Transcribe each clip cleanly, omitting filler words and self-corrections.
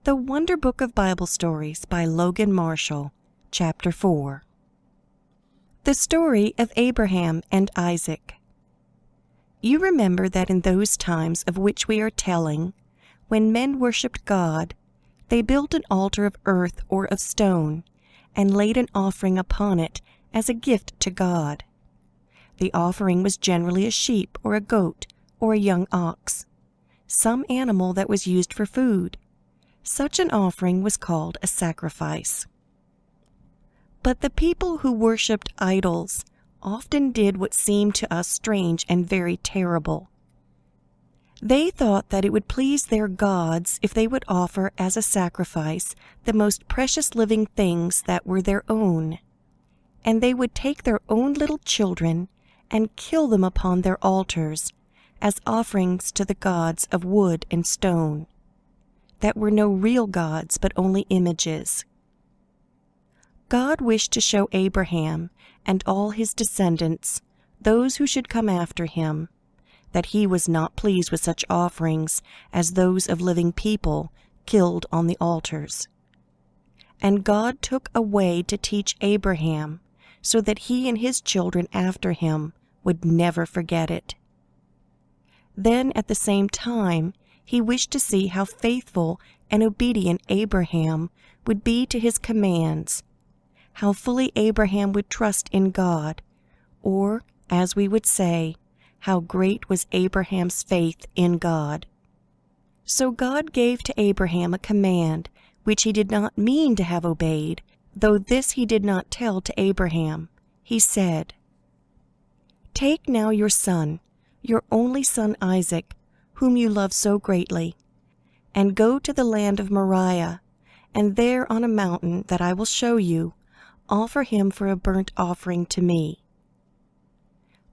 The Wonder Book of Bible Stories by Logan Marshall, Chapter 4. The Story of Abraham and Isaac. You remember that in those times of which we are telling, when men worshipped God, they built an altar of earth or of stone, and laid an offering upon it as a gift to God. The offering was generally a sheep or a goat or a young ox, some animal that was used for food. Such an offering was called a sacrifice. But the people who worshipped idols often did what seemed to us strange and very terrible. They thought that it would please their gods if they would offer as a sacrifice the most precious living things that were their own, and they would take their own little children and kill them upon their altars as offerings to the gods of wood and stone, that were no real gods but only images. God wished to show Abraham and all his descendants, those who should come after him, that he was not pleased with such offerings as those of living people killed on the altars. And God took a way to teach Abraham, so that he and his children after him would never forget it. Then at the same time, he wished to see how faithful and obedient Abraham would be to his commands, how fully Abraham would trust in God, or, as we would say, how great was Abraham's faith in God. So God gave to Abraham a command which he did not mean to have obeyed, though this he did not tell to Abraham. He said, "Take now your son, your only son Isaac, whom you love so greatly, and go to the land of Moriah, and there on a mountain that I will show you, offer him for a burnt offering to me."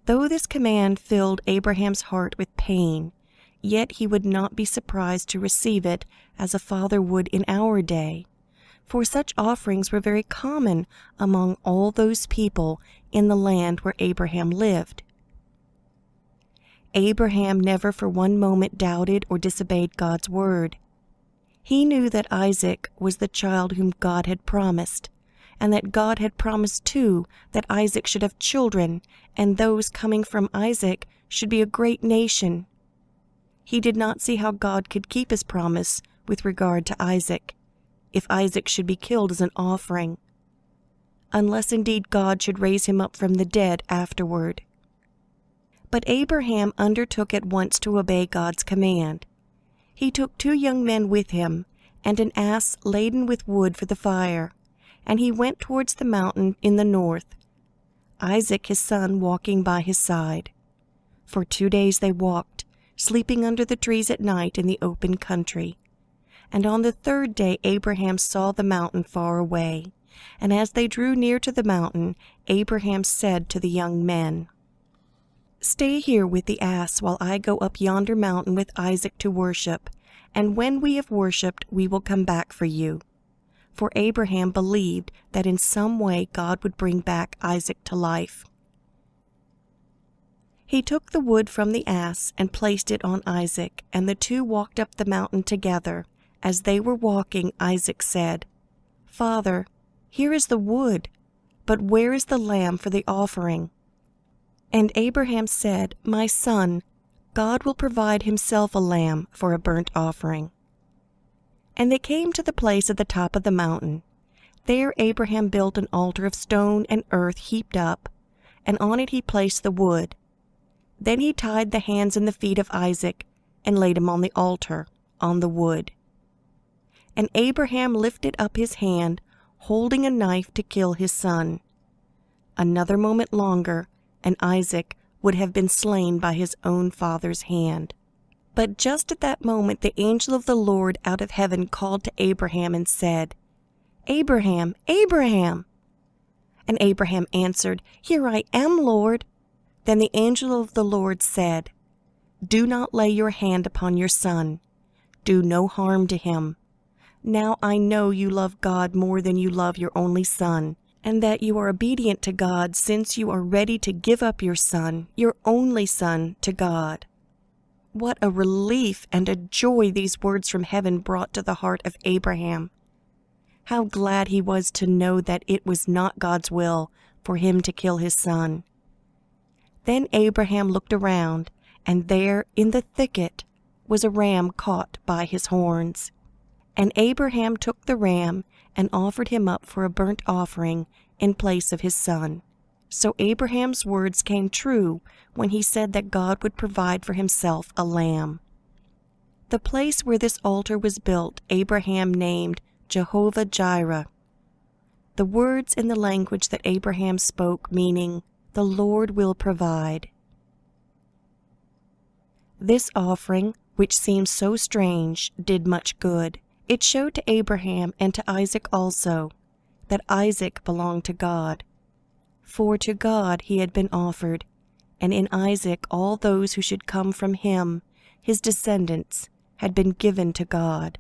Though this command filled Abraham's heart with pain, yet he would not be surprised to receive it as a father would in our day, for such offerings were very common among all those people in the land where Abraham lived. Abraham never for one moment doubted or disobeyed God's word. He knew that Isaac was the child whom God had promised, and that God had promised too that Isaac should have children, and those coming from Isaac should be a great nation. He did not see how God could keep his promise with regard to Isaac, if Isaac should be killed as an offering, unless indeed God should raise him up from the dead afterward. But Abraham undertook at once to obey God's command. He took 2 young men with him, and an ass laden with wood for the fire, and he went towards the mountain in the north, Isaac his son walking by his side. For 2 days they walked, sleeping under the trees at night in the open country. And on the 3rd day Abraham saw the mountain far away, and as they drew near to the mountain, Abraham said to the young men, "Stay here with the ass while I go up yonder mountain with Isaac to worship, and when we have worshipped, we will come back for you." For Abraham believed that in some way God would bring back Isaac to life. He took the wood from the ass and placed it on Isaac, and the 2 walked up the mountain together. As they were walking, Isaac said, "Father, here is the wood, but where is the lamb for the offering?" And Abraham said, "My son, God will provide himself a lamb for a burnt offering." And they came to the place at the top of the mountain. There Abraham built an altar of stone and earth heaped up, and on it he placed the wood. Then he tied the hands and the feet of Isaac, and laid him on the altar, on the wood. And Abraham lifted up his hand, holding a knife to kill his son. Another moment longer, and Isaac would have been slain by his own father's hand. But just at that moment the angel of the Lord out of heaven called to Abraham and said, "Abraham, Abraham!" And Abraham answered, "Here I am, Lord." Then the angel of the Lord said, "Do not lay your hand upon your son. Do no harm to him. Now I know you love God more than you love your only son, and that you are obedient to God, since you are ready to give up your son, your only son, to God. What a relief and a joy these words from heaven brought to the heart of Abraham. How glad he was to know that it was not God's will for him to kill his son. Then Abraham looked around, and there in the thicket was a ram caught by his horns. And Abraham took the ram and offered him up for a burnt offering in place of his son. So Abraham's words came true when he said that God would provide for himself a lamb. The place where this altar was built, Abraham named Jehovah-Jireh. The words in the language that Abraham spoke, meaning, "The Lord will provide." This offering, which seems so strange, did much good. It showed to Abraham and to Isaac also that Isaac belonged to God. For to God he had been offered, and in Isaac all those who should come from him, his descendants, had been given to God.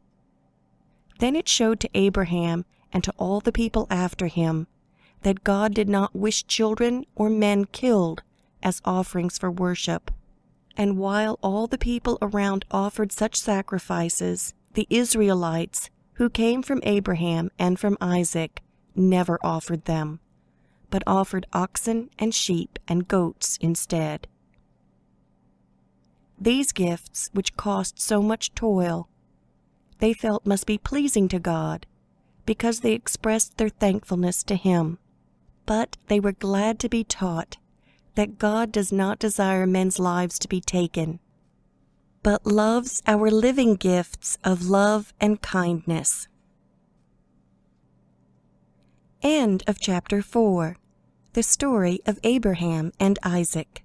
Then it showed to Abraham and to all the people after him that God did not wish children or men killed as offerings for worship. And while all the people around offered such sacrifices, the Israelites, who came from Abraham and from Isaac, never offered them, but offered oxen and sheep and goats instead. These gifts, which cost so much toil, they felt must be pleasing to God, because they expressed their thankfulness to Him. But they were glad to be taught that God does not desire men's lives to be taken, but loves our living gifts of love and kindness. End of chapter 4. The story of Abraham and Isaac.